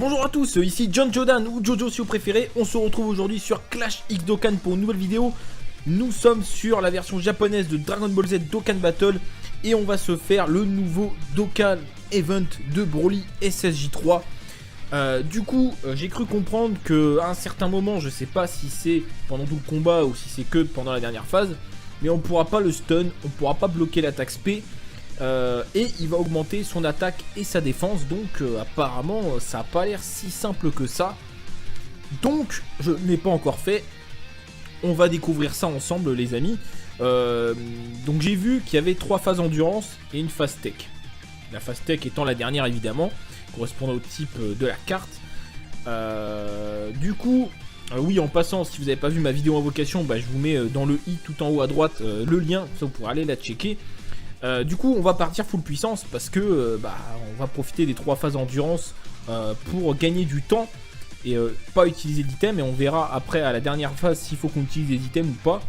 Bonjour à tous, ici John Jodan ou Jojo si vous préférez. On se retrouve aujourd'hui sur Clash X Dokkan pour une nouvelle vidéo. Nous sommes sur la version japonaise de Dragon Ball Z Dokkan Battle et on va se faire le nouveau Dokkan Event de Broly SSJ3. Du coup, j'ai cru comprendre qu'à un certain moment, je sais pas si c'est pendant tout le combat ou si c'est que pendant la dernière phase, mais on pourra pas le stun, on pourra pas bloquer l'attaque SP. Et il va augmenter son attaque et sa défense. Donc apparemment ça n'a pas l'air si simple que ça. Donc je ne l'ai pas encore fait. On va découvrir ça ensemble les amis. Donc j'ai vu qu'il y avait 3 phases endurance et une phase tech. La phase tech étant la dernière évidemment, correspondant au type de la carte. Du coup oui, en passant, si vous n'avez pas vu ma vidéo invocation, bah, je vous mets dans le i tout en haut à droite le lien, ça vous pourrez aller la checker. Du coup on va partir full puissance parce que on va profiter des 3 phases endurance pour gagner du temps et pas utiliser d'items, et on verra après à la dernière phase s'il faut qu'on utilise des items ou pas.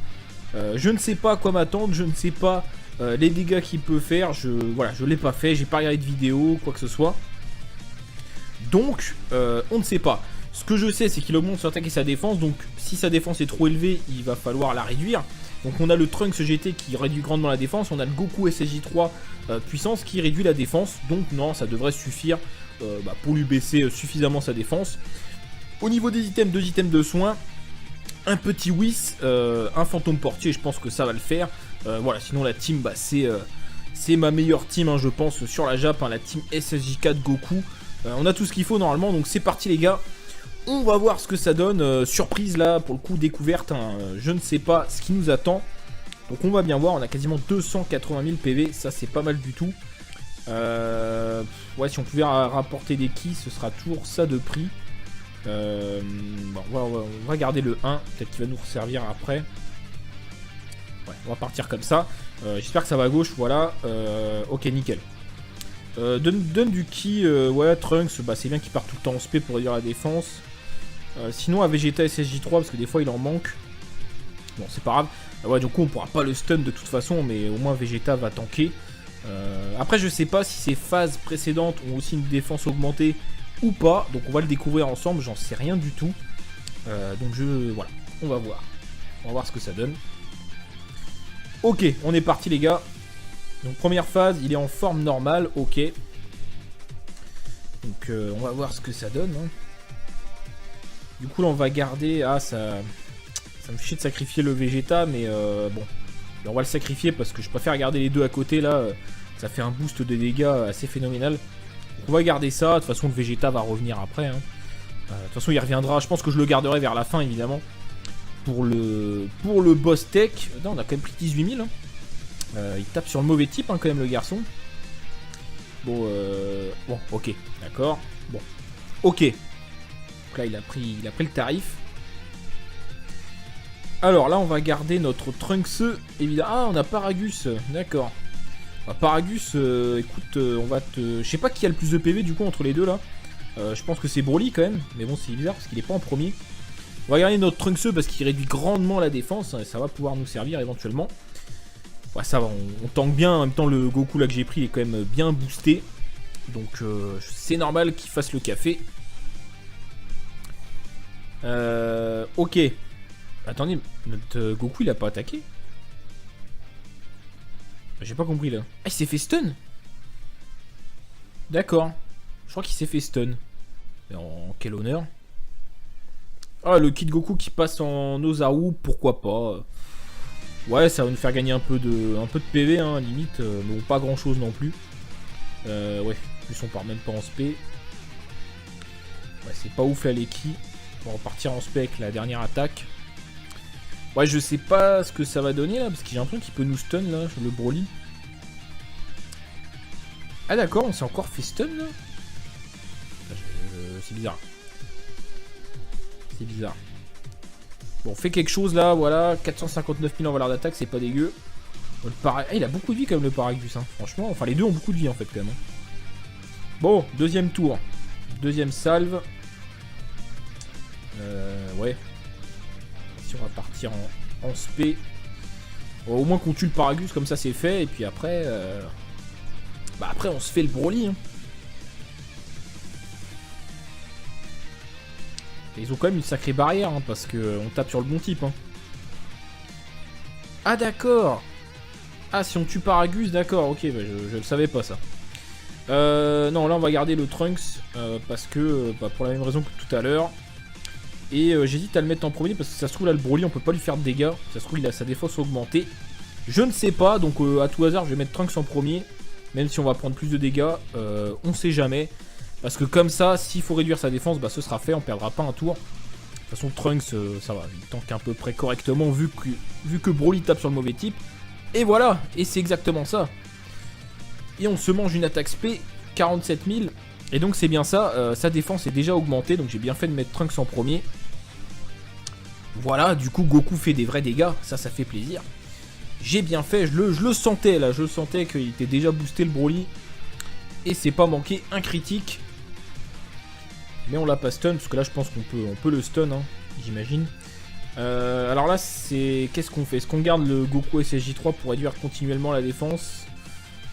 Je ne sais pas à quoi m'attendre, je ne sais pas les dégâts qu'il peut faire, je l'ai pas fait, j'ai pas regardé de vidéo, quoi que ce soit. Donc on ne sait pas. Ce que je sais c'est qu'il augmente son attaque et sa défense, donc si sa défense est trop élevée il va falloir la réduire. Donc on a le Trunks GT qui réduit grandement la défense, on a le Goku SSJ3 puissance qui réduit la défense, donc non, ça devrait suffire pour lui baisser suffisamment sa défense. Au niveau des items, 2 items de soins, un petit Whis, un fantôme portier, je pense que ça va le faire. Voilà, sinon la team, c'est ma meilleure team, hein, je pense, sur la Jap, hein, la team SSJ4 Goku. On a tout ce qu'il faut normalement, donc c'est parti les gars. On va voir ce que ça donne, surprise là, pour le coup découverte, hein. Je ne sais pas ce qui nous attend. Donc on va bien voir, on a quasiment 280 000 PV, ça c'est pas mal du tout. Ouais, si on pouvait rapporter des keys, ce sera toujours ça de prix. Bon, on va garder le 1, peut-être qu'il va nous servir après. Ouais, on va partir comme ça. J'espère que ça va à gauche, voilà. Ok, nickel. Donne du ki, ouais, Trunks, c'est bien qu'il part tout le temps en SP pour réduire la défense. Sinon à Vegeta SSJ3 parce que des fois il en manque. Bon c'est pas grave. Ouais, du coup on pourra pas le stun de toute façon, mais au moins Vegeta va tanker. Après je sais pas si ces phases précédentes ont aussi une défense augmentée ou pas. Donc on va le découvrir ensemble, j'en sais rien du tout. Donc voilà, on va voir. On va voir ce que ça donne. Ok, on est parti les gars. Donc première phase, il est en forme normale, ok. Donc on va voir ce que ça donne, hein. Du coup là on va garder, ça me fait chier de sacrifier le Vegeta, mais bon, on va le sacrifier parce que je préfère garder les deux à côté là, ça fait un boost de dégâts assez phénoménal. Donc on va garder ça, de toute façon le Vegeta va revenir après, hein. De toute façon il reviendra, je pense que je le garderai vers la fin évidemment. Pour le boss tech, non, on a quand même pris 18 000, hein. Il tape sur le mauvais type, hein, quand même le garçon. Bon, ok, d'accord, bon, ok. Là il a pris le tarif. Alors là on va garder notre Trunks évidemment. Ah, on a Paragus, d'accord. Paragus, écoute, on va te... Je sais pas qui a le plus de PV du coup entre les deux là. Je pense que c'est Broly quand même, mais bon c'est bizarre parce qu'il est pas en premier. On va garder notre Trunks parce qu'il réduit grandement la défense, hein, et ça va pouvoir nous servir éventuellement. Ouais, ça va, on tank bien. En même temps le Goku là que j'ai pris il est quand même bien boosté. Donc c'est normal qu'il fasse le café. Ok. Attendez, notre Goku il a pas attaqué? J'ai pas compris là. Ah, il s'est fait stun? D'accord. Je crois qu'il s'est fait stun. En quel honneur? Ah, le kit Goku qui passe en Ozaru, pourquoi pas. Ouais, ça va nous faire gagner un peu de PV, hein, limite. Mais pas grand chose non plus. Ouais, plus on part même pas en SP. Ouais, c'est pas ouf là les ki. On va repartir en spec la dernière attaque. Ouais, je sais pas ce que ça va donner là, parce que j'ai l'impression qu'il peut nous stun là, le Broly. Ah d'accord, on s'est encore fait stun là. C'est bizarre. C'est bizarre. Bon, on fait quelque chose là, voilà. 459 000 en valeur d'attaque, c'est pas dégueu. Il a beaucoup de vie quand même le Paragus, hein, franchement. Enfin, les deux ont beaucoup de vie en fait quand même. Bon, deuxième tour. Deuxième salve. Ouais. Si on va partir en spé. Au moins qu'on tue le Paragus, comme ça c'est fait. Et puis après, après on se fait le Broly, hein. Ils ont quand même une sacrée barrière, hein, parce que on tape sur le bon type. Hein. Ah d'accord. Ah, si on tue Paragus, d'accord, ok, bah, je le savais pas ça. Non, là on va garder le Trunks, parce que, pour la même raison que tout à l'heure. Et j'hésite à le mettre en premier, parce que ça se trouve là le Broly, on peut pas lui faire de dégâts. Ça se trouve il a sa défense augmentée. Je ne sais pas, donc à tout hasard je vais mettre Trunks en premier. Même si on va prendre plus de dégâts, on sait jamais. Parce que comme ça, s'il faut réduire sa défense, bah ce sera fait, on perdra pas un tour. De toute façon Trunks, ça va, il tank à peu près correctement vu que Broly tape sur le mauvais type. Et voilà, et c'est exactement ça. Et on se mange une attaque spé, 47 000. Et donc c'est bien ça, sa défense est déjà augmentée, donc j'ai bien fait de mettre Trunks en premier. Voilà, du coup Goku fait des vrais dégâts, ça fait plaisir. J'ai bien fait, je le sentais là, je sentais qu'il était déjà boosté le Broly. Et c'est pas manqué un critique. Mais on l'a pas stun, parce que là je pense qu'on peut le stun, hein, j'imagine. Alors là c'est... Qu'est-ce qu'on fait? Est-ce qu'on garde le Goku SSJ3 pour réduire continuellement la défense?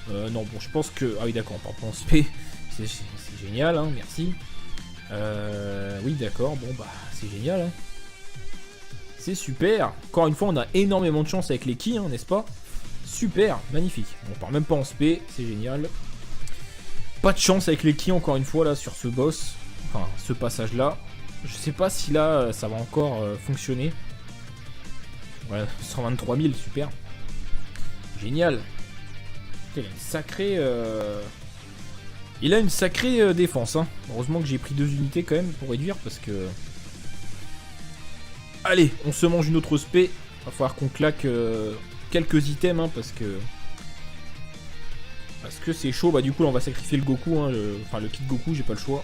Non, bon je pense que... Ah oui d'accord, on part en SP. C'est génial, hein, merci. Oui d'accord, bon bah c'est génial, hein. C'est super. Encore une fois on a énormément de chance avec les ki, hein, n'est-ce pas? Super, magnifique. On part même pas en SP, c'est génial. Pas de chance avec les ki encore une fois là sur ce boss. Enfin ce passage là. Je sais pas si là ça va encore fonctionner. Ouais, 123 000, super. Génial. Il a une sacrée... Il a une sacrée défense, hein. Heureusement que j'ai pris 2 unités quand même pour réduire parce que... Allez, on se mange une autre spé. Va falloir qu'on claque quelques items, hein, parce que c'est chaud. Bah du coup là on va sacrifier le Goku, hein, enfin le kit Goku, j'ai pas le choix.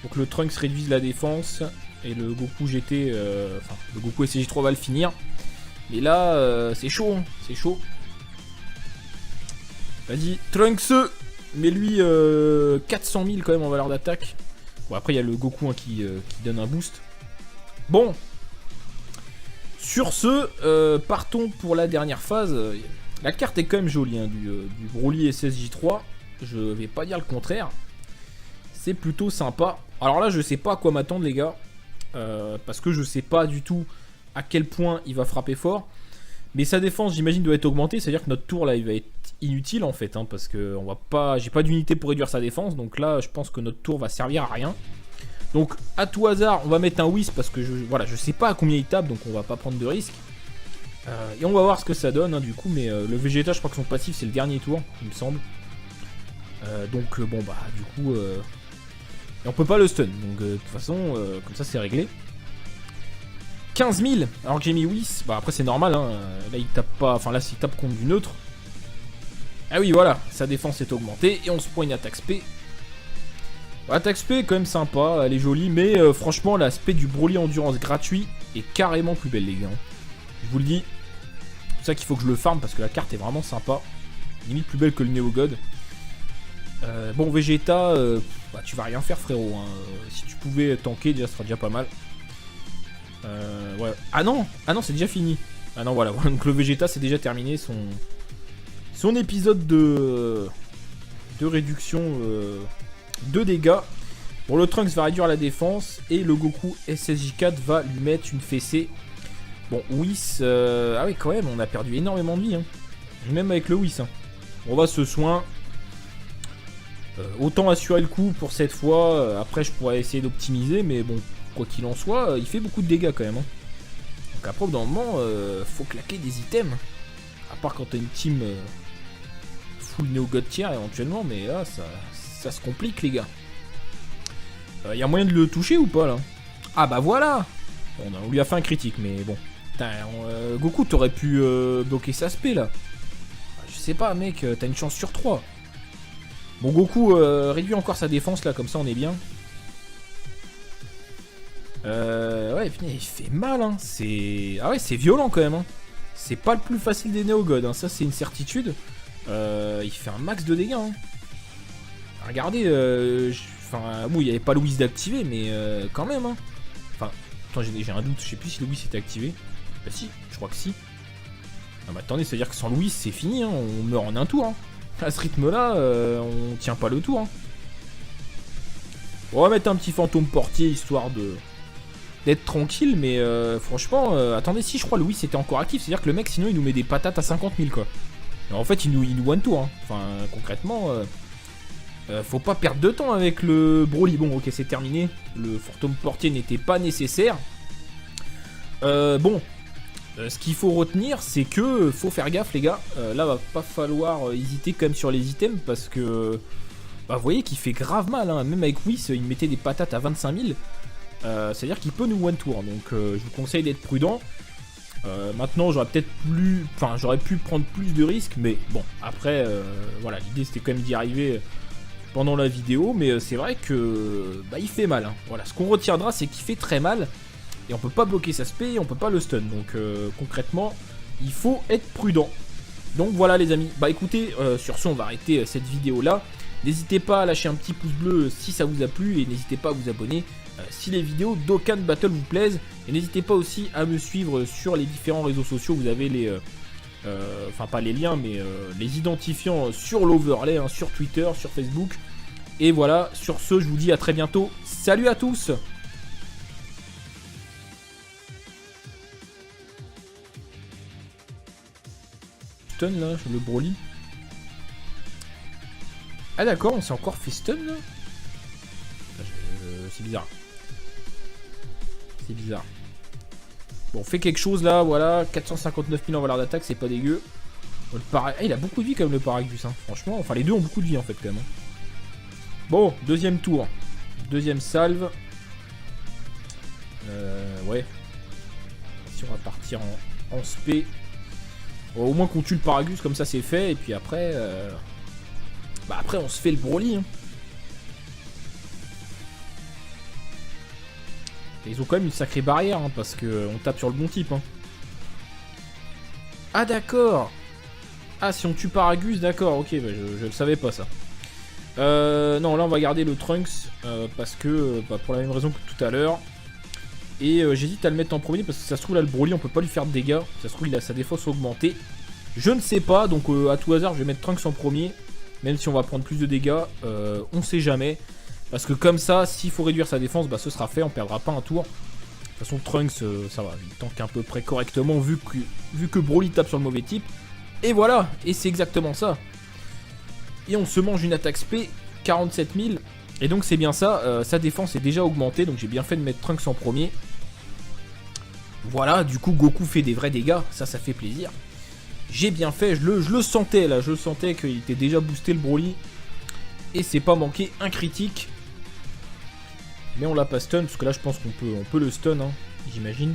Donc le Trunks réduise la défense et le Goku GT, enfin le Goku SSJ3 va le finir. Mais là c'est chaud, hein, c'est chaud. Vas-y Trunks, mais lui 400 000 quand même en valeur d'attaque. Bon après il y a le Goku, hein, qui donne un boost. Bon. Sur ce, partons pour la dernière phase. La carte est quand même jolie, hein, du Broly SSJ3. Je vais pas dire le contraire. C'est plutôt sympa. Alors là, je sais pas à quoi m'attendre, les gars. Parce que je sais pas du tout à quel point il va frapper fort. Mais sa défense, j'imagine, doit être augmentée. C'est-à-dire que notre tour, là, il va être inutile, en fait. Hein, parce que on va pas... j'ai pas d'unité pour réduire sa défense. Donc là, je pense que notre tour va servir à rien. Donc, à tout hasard, on va mettre un Whis. Parce que je sais pas à combien il tape. Donc on va pas prendre de risque. Et on va voir ce que ça donne, hein, du coup. Mais le Vegeta, je crois que son passif, c'est le dernier tour, il me semble. Donc, bon, bah, du coup... Et on peut pas le stun, donc de toute façon, comme ça c'est réglé. 15 000, alors que j'ai mis Whis, bah après c'est normal, hein. Là il tape pas, enfin là s'il tape contre du neutre. Ah oui voilà, sa défense est augmentée et on se prend une attaque spé. Attaque spé est quand même sympa, elle est jolie, mais franchement l'aspect du Broly Endurance gratuit est carrément plus belle les gars. Je vous le dis, c'est pour ça qu'il faut que je le farm parce que la carte est vraiment sympa. Limite plus belle que le Neo God. Bon Vegeta, bah, tu vas rien faire frérot, hein. Si tu pouvais tanker déjà ce sera déjà pas mal. Ouais. Ah non c'est déjà fini. Ah non voilà, donc le Vegeta c'est déjà terminé son épisode de réduction de dégâts. Bon le Trunks va réduire la défense et le Goku SSJ4 va lui mettre une fessée. Bon Whis, ah oui quand même on a perdu énormément de vie, hein. Même avec le Whis, hein. On va se soin. Autant assurer le coup pour cette fois. Après je pourrais essayer d'optimiser, mais bon quoi qu'il en soit il fait beaucoup de dégâts quand même, hein. Donc après au bout d'un moment faut claquer des items. À part quand t'as une team full Neo God tier éventuellement, mais là ça se complique les gars. Y a moyen de le toucher ou pas là? Ah bah voilà. On lui a fait un critique, mais bon. Putain, Goku t'aurais pu bloquer sa spé là. Je sais pas mec, t'as une chance sur 3. Bon Goku réduit encore sa défense là, comme ça on est bien. Ouais putain, il fait mal, hein. Ah ouais c'est violent quand même, hein. C'est pas le plus facile des Neo God, hein. Ça c'est une certitude. Il fait un max de dégâts, hein. Regardez, enfin bon il n'y avait pas le Whis d'activer, mais quand même, hein. Enfin, attends j'ai un doute, je sais plus si le Whis était activé. Bah si, je crois que si. Ah bah attendez, ça veut dire que sans le Whis c'est fini, hein. On meurt en un tour, hein. À ce rythme là, on tient pas le tour, hein. On va mettre un petit fantôme portier histoire d'être tranquille, mais franchement, attendez, si je crois Louis c'était encore actif, c'est-à-dire que le mec sinon il nous met des patates à 50 000 quoi. Alors, en fait il nous one tour, hein. Enfin concrètement, faut pas perdre de temps avec le Broly. Bon ok c'est terminé, le fantôme portier n'était pas nécessaire. Bon, ce qu'il faut retenir c'est que faut faire gaffe les gars, là va pas falloir hésiter quand même sur les items parce que... Bah, vous voyez qu'il fait grave mal, hein. Même avec Whis, il mettait des patates à 25 000. C'est-à-dire qu'il peut nous one tour. Donc je vous conseille d'être prudent. Maintenant, j'aurais peut-être plus. Enfin, j'aurais pu prendre plus de risques. Mais bon, après, voilà, l'idée c'était quand même d'y arriver pendant la vidéo. Mais c'est vrai que. Bah, il fait mal. Hein. Voilà, ce qu'on retiendra, c'est qu'il fait très mal. Et on peut pas bloquer sa spé et on peut pas le stun. Donc concrètement, il faut être prudent. Donc voilà, les amis. Bah écoutez, sur ce, on va arrêter cette vidéo là. N'hésitez pas à lâcher un petit pouce bleu si ça vous a plu et n'hésitez pas à vous abonner si les vidéos Dokkan Battle vous plaisent. Et n'hésitez pas aussi à me suivre sur les différents réseaux sociaux. Vous avez les... enfin pas les liens mais les identifiants sur l'overlay, hein, sur Twitter, sur Facebook. Et voilà, sur ce je vous dis à très bientôt. Salut à tous! Stun là, le Broly. Ah d'accord, on s'est encore fait stun là. C'est bizarre. C'est bizarre. Bon, on fait quelque chose là, voilà. 459 000 en valeur d'attaque, c'est pas dégueu. Ah, il a beaucoup de vie quand même le Paragus, hein. Franchement. Enfin, les deux ont beaucoup de vie en fait quand même. Bon, deuxième tour. Deuxième salve. Ouais. Si on va partir en spé. Bon, au moins qu'on tue le Paragus, comme ça c'est fait. Et puis après... Bah après on se fait le Broly hein. Ils ont quand même une sacrée barrière hein, parce que on tape sur le bon type hein. Ah d'accord. Ah si on tue Paragus d'accord ok bah, je le savais pas ça. Non là on va garder le Trunks parce que bah, pour la même raison que tout à l'heure. Et j'hésite à le mettre en premier parce que ça se trouve là le Broly on peut pas lui faire de dégâts. Ça se trouve il a sa défense augmentée. Je ne sais pas donc à tout hasard je vais mettre Trunks en premier. Même si on va prendre plus de dégâts, on sait jamais. Parce que comme ça, s'il faut réduire sa défense, bah ce sera fait, on perdra pas un tour. De toute façon, Trunks, ça va, il tank à peu près correctement vu que Broly tape sur le mauvais type. Et voilà, et c'est exactement ça. Et on se mange une attaque spé, 47 000. Et donc c'est bien ça, sa défense est déjà augmentée, donc j'ai bien fait de mettre Trunks en premier. Voilà, du coup Goku fait des vrais dégâts, ça fait plaisir. J'ai bien fait, je le sentais là, je sentais qu'il était déjà boosté le Broly. Et c'est pas manqué un critique. Mais on l'a pas stun, parce que là je pense qu'on peut le stun, hein, j'imagine.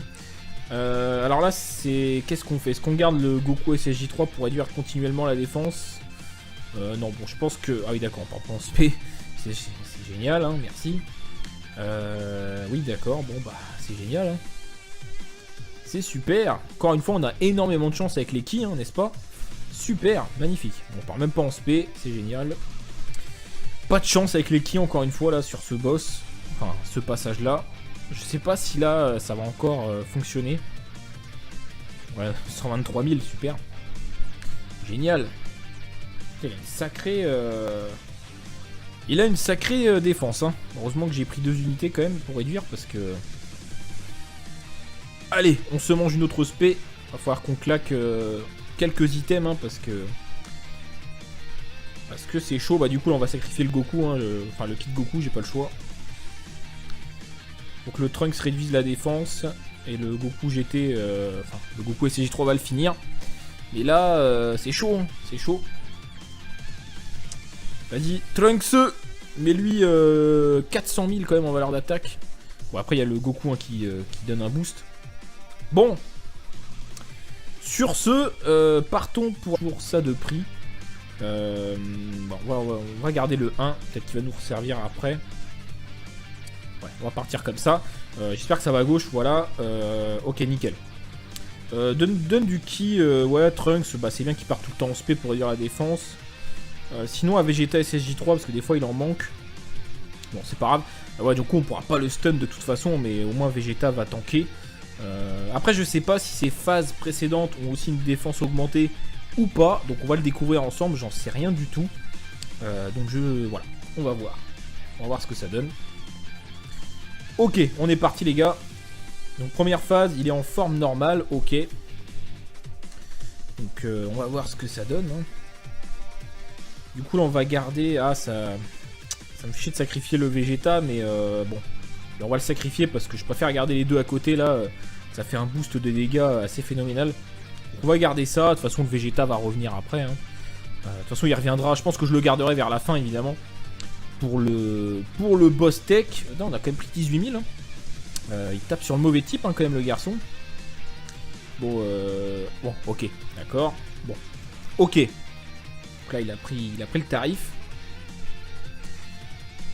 Alors là c'est... Qu'est-ce qu'on fait? Est-ce qu'on garde le Goku SSJ3 pour réduire continuellement la défense? Non, bon je pense que... Ah oui d'accord, on part pas en spé. C'est génial, hein, merci. Oui d'accord, bon bah c'est génial, hein. C'est super. Encore une fois, on a énormément de chance avec les ki, hein, n'est-ce pas? Super, magnifique. On part même pas en spé, c'est génial. Pas de chance avec les ki, encore une fois, là, sur ce boss. Enfin, ce passage-là. Je sais pas si là, ça va encore fonctionner. Ouais, 123 000, super. Génial. Il a une sacrée... Il a une sacrée défense, hein. Heureusement que j'ai pris 2 unités quand même pour réduire, parce que... Allez, on se mange une autre spé. Va falloir qu'on claque quelques items hein, parce que c'est chaud. Bah du coup là, on va sacrifier le Goku, hein, enfin le kit Goku, j'ai pas le choix. Donc le Trunks réduise la défense et le Goku GT, enfin le Goku SCJ3 va le finir. Mais là, c'est chaud, hein, c'est chaud. Vas-y, Trunks, mais lui 400 000 quand même en valeur d'attaque. Bon après il y a le Goku hein, qui donne un boost. Bon, sur ce, partons pour ça de prix. Bon, on va garder le 1, peut-être qu'il va nous servir après. Ouais, on va partir comme ça. J'espère que ça va à gauche, voilà. Ok, nickel. Donne du ki, ouais, Trunks, bah, c'est bien qu'il part tout le temps en spé pour réduire la défense. Sinon, à Vegeta SSJ3, parce que des fois il en manque. Bon, c'est pas grave. Ouais, du coup, on pourra pas le stun de toute façon, mais au moins Vegeta va tanker. Après je sais pas si ces phases précédentes ont aussi une défense augmentée ou pas, donc on va le découvrir ensemble, j'en sais rien du tout. Donc voilà, on va voir ce que ça donne. Ok, on est parti les gars. Donc première phase, il est en forme normale, ok. Donc on va voir ce que ça donne. Hein. Du coup là on va garder... Ah ça me fait chier de sacrifier le Vegeta, mais bon. On va le sacrifier parce que je préfère garder les deux à côté là. Ça fait un boost de dégâts assez phénoménal. Donc on va garder ça, de toute façon le Vegeta va revenir après. Hein. De toute façon il reviendra, je pense que je le garderai vers la fin évidemment. Pour le boss tech, non, on a quand même pris 18 000. Hein. Il tape sur le mauvais type hein, quand même le garçon. Bon, ok, d'accord. Bon, ok. Donc là il a pris le tarif.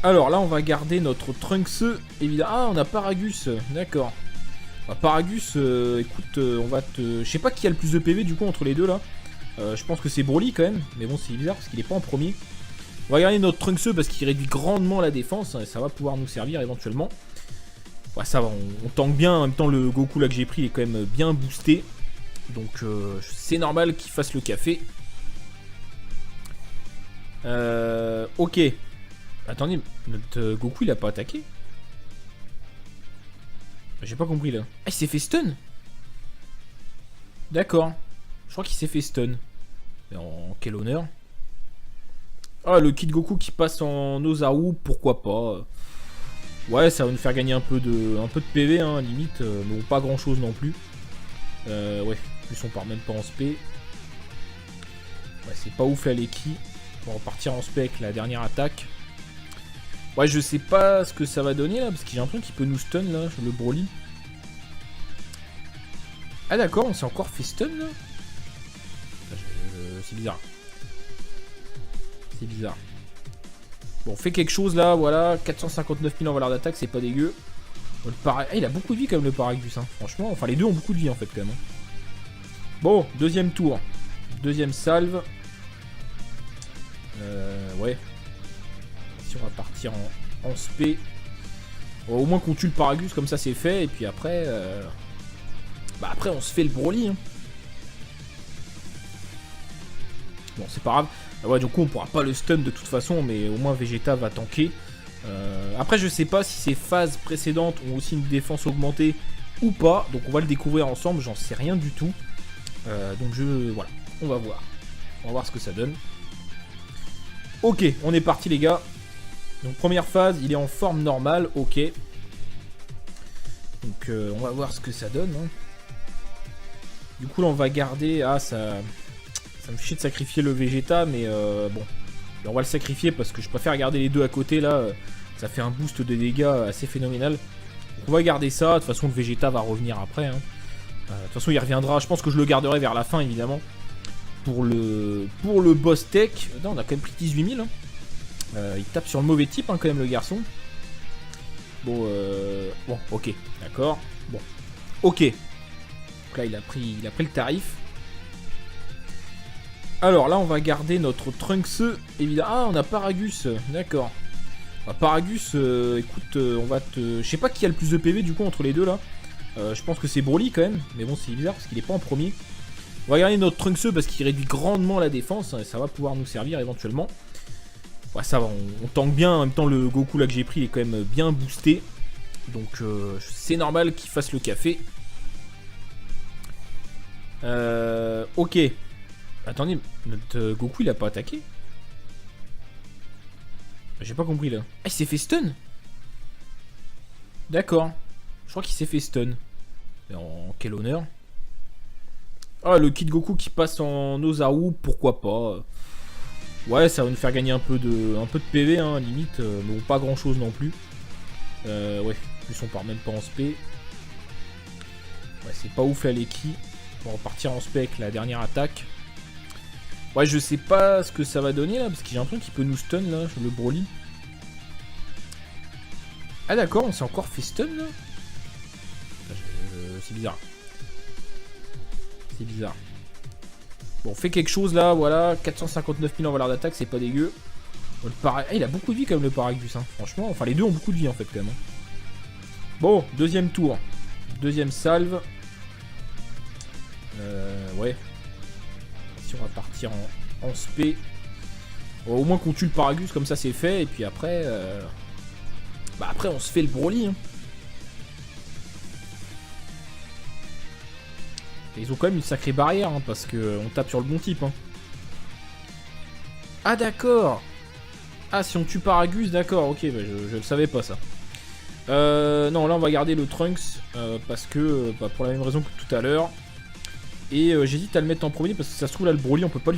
Alors là on va garder notre Trunks évidemment. Ah on a Paragus, d'accord. Bah, Paragus, écoute, on va te... Je sais pas qui a le plus de PV du coup entre les deux là. Je pense que c'est Broly quand même. Mais bon c'est bizarre parce qu'il est pas en premier. On va garder notre Trunks parce qu'il réduit grandement la défense. Et ça va pouvoir nous servir éventuellement. Ouais ça va, on tank bien. En même temps le Goku là que j'ai pris il est quand même bien boosté. Donc c'est normal qu'il fasse le café. Ok. Attendez, notre Goku il a pas attaqué? J'ai pas compris là. Ah il s'est fait stun? D'accord. Je crois qu'il s'est fait stun. Mais en quel honneur. Ah le Kid Goku qui passe en Ozaru, pourquoi pas. Ouais ça va nous faire gagner un peu de PV hein, limite. Mais pas grand chose non plus. Ouais, plus on part même pas en spé. Ouais c'est pas ouf la Leki. On va repartir en spé avec la dernière attaque. Ouais, je sais pas ce que ça va donner là, parce que j'ai l'impression qu'il peut nous stun là, le Broly. Ah d'accord, on s'est encore fait stun là. C'est bizarre. C'est bizarre. Bon, on fait quelque chose là, voilà. 459 000 en valeur d'attaque, c'est pas dégueu. Ah, il a beaucoup de vie quand même le Paragus, hein, franchement. Enfin, les deux ont beaucoup de vie en fait quand même. Bon, deuxième tour. Deuxième salve. Ouais. Si on va partir en spé. Au moins qu'on tue le Paragus, comme ça c'est fait. Et puis après, bah après on se fait le Broly. Hein. Bon c'est pas grave. Ouais du coup on pourra pas le stun de toute façon. Mais au moins Vegeta va tanker. Après je sais pas si ces phases précédentes ont aussi une défense augmentée ou pas. Donc on va le découvrir ensemble. J'en sais rien du tout. Donc voilà. On va voir. On va voir ce que ça donne. Ok on est parti les gars. Donc première phase, il est en forme normale, ok. Donc on va voir ce que ça donne. Hein. Du coup là on va garder... Ah ça me fait chier de sacrifier le Vegeta, mais bon. On va le sacrifier parce que je préfère garder les deux à côté là. Ça fait un boost de dégâts assez phénoménal. Donc on va garder ça, de toute façon le Vegeta va revenir après. Hein. De toute façon il reviendra, je pense que je le garderai vers la fin évidemment. Pour le boss tech, non, on a quand même pris 18 000. Hein. Il tape sur le mauvais type hein, quand même le garçon. Bon, ok, d'accord. Bon, ok. Donc là il a pris le tarif. Alors là on va garder notre Trunks évidemment. Ah on a Paragus, d'accord. Bah, Paragus, écoute, on va te... Je sais pas qui a le plus de PV du coup entre les deux là. Je pense que c'est Broly quand même. Mais bon c'est bizarre parce qu'il est pas en premier. On va garder notre Trunks parce qu'il réduit grandement la défense. Et ça va pouvoir nous servir éventuellement. Ouais ça va, on tank bien, en même temps le Goku là que j'ai pris il est quand même bien boosté. Donc c'est normal qu'il fasse le café. Ok. Attendez, notre Goku il a pas attaqué? J'ai pas compris là. Ah il s'est fait stun? D'accord. Je crois qu'il s'est fait stun. Mais en quel honneur. Ah le Kid Goku qui passe en Ozaru, pourquoi pas. Ouais ça va nous faire gagner un peu de PV hein, limite, mais pas grand chose non plus. Ouais, plus on part même pas en spé. Ouais c'est pas ouf la Leki. On va repartir en spé avec la dernière attaque. Ouais je sais pas ce que ça va donner là, parce que j'ai l'impression qu'il peut nous stun là, le Broly. Ah d'accord, on s'est encore fait stun là. C'est bizarre. C'est bizarre. Bon, on fait quelque chose là, voilà. 459 000 en valeur d'attaque, c'est pas dégueu. Ah, il a beaucoup de vie quand même le Paragus, hein, franchement. Enfin, les deux ont beaucoup de vie en fait quand même. Bon, deuxième tour. Deuxième salve. Ouais. Si on va partir en spé. Au moins qu'on tue le Paragus, comme ça c'est fait. Et puis après... Bah après on se fait le Broly. Hein. Ils ont quand même une sacrée barrière, hein, parce que on tape sur le bon type. Hein. Ah d'accord. Ah, si on tue Paragus, d'accord, ok, bah, je le savais pas ça. Non, là on va garder le Trunks, parce que, pour la même raison que tout à l'heure. Et j'hésite à le mettre en premier, parce que ça se trouve là le Broly on peut pas lui